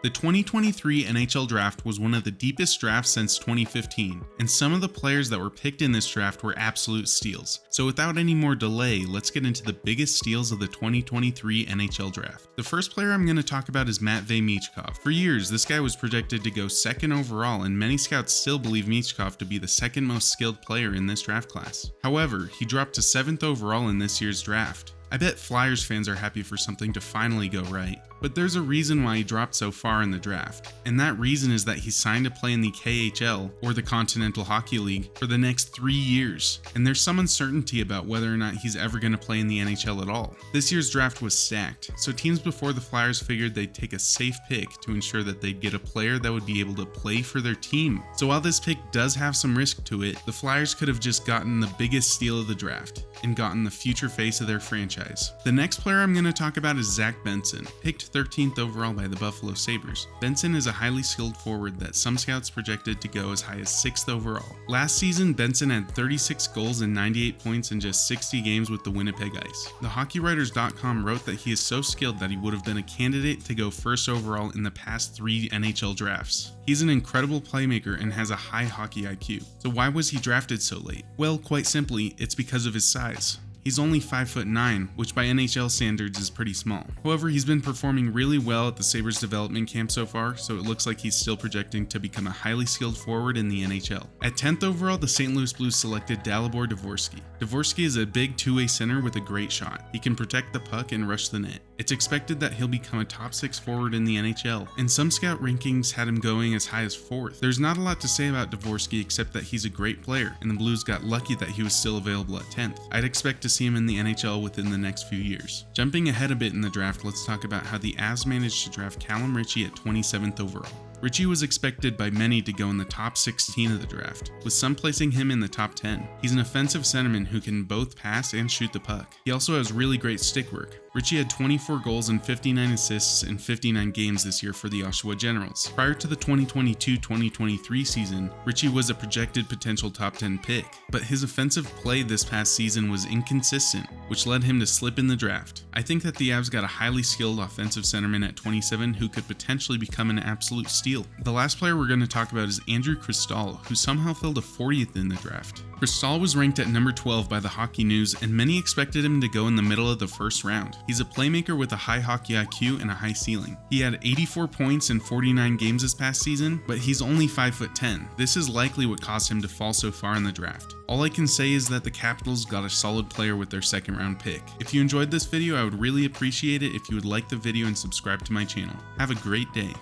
The 2023 NHL Draft was one of the deepest drafts since 2015, and some of the players that were picked in this draft were absolute steals. So without any more delay, let's get into the biggest steals of the 2023 NHL Draft. The first player I'm going to talk about is Matvei Michkov. For years, this guy was projected to go second overall, and many scouts still believe Michkov to be the second most skilled player in this draft class. However, he dropped to 7th overall in this year's draft. I bet Flyers fans are happy for something to finally go right, but there's a reason why he dropped so far in the draft, and that reason is that he signed to play in the KHL, or the Continental Hockey League, for the next 3 years, and there's some uncertainty about whether or not he's ever going to play in the NHL at all. This year's draft was stacked, so teams before the Flyers figured they'd take a safe pick to ensure that they'd get a player that would be able to play for their team. So while this pick does have some risk to it, the Flyers could have just gotten the biggest steal of the draft, and gotten the future face of their franchise. The next player I'm going to talk about is Zach Benson, picked 13th overall by the Buffalo Sabres. Benson is a highly skilled forward that some scouts projected to go as high as 6th overall. Last season, Benson had 36 goals and 98 points in just 60 games with the Winnipeg Ice. TheHockeyWriters.com wrote that he is so skilled that he would have been a candidate to go 1st overall in the past 3 NHL drafts. He's an incredible playmaker and has a high hockey IQ. So why was he drafted so late? Well, quite simply, it's because of his size. He's only 5'9", which by NHL standards is pretty small. However, he's been performing really well at the Sabres development camp so far, so it looks like he's still projecting to become a highly skilled forward in the NHL. At 10th overall, the St. Louis Blues selected Dalibor Dvorsky. Dvorsky is a big two-way center with a great shot. He can protect the puck and rush the net. It's expected that he'll become a top 6 forward in the NHL, and some scout rankings had him going as high as 4th. There's not a lot to say about Dvorsky except that he's a great player, and the Blues got lucky that he was still available at 10th. I'd expect to see him in the NHL within the next few years. Jumping ahead a bit in the draft, let's talk about how the Avs managed to draft Callum Ritchie at 27th overall. Ritchie was expected by many to go in the top 16 of the draft, with some placing him in the top 10. He's an offensive centerman who can both pass and shoot the puck. He also has really great stick work. Ritchie had 24 goals and 59 assists in 59 games this year for the Oshawa Generals. Prior to the 2022-2023 season, Ritchie was a projected potential top 10 pick, but his offensive play this past season was inconsistent, which led him to slip in the draft. I think that the Avs got a highly skilled offensive centerman at 27 who could potentially become an absolute steal. The last player we're going to talk about is Andrew Cristall, who somehow fell to 40th in the draft. Cristall was ranked at number 12 by the Hockey News, and many expected him to go in the middle of the first round. He's a playmaker with a high hockey IQ and a high ceiling. He had 84 points in 49 games this past season, but he's only 5'10". This is likely what caused him to fall so far in the draft. All I can say is that the Capitals got a solid player with their 2nd round pick. If you enjoyed this video, I would really appreciate it if you would like the video and subscribe to my channel. Have a great day.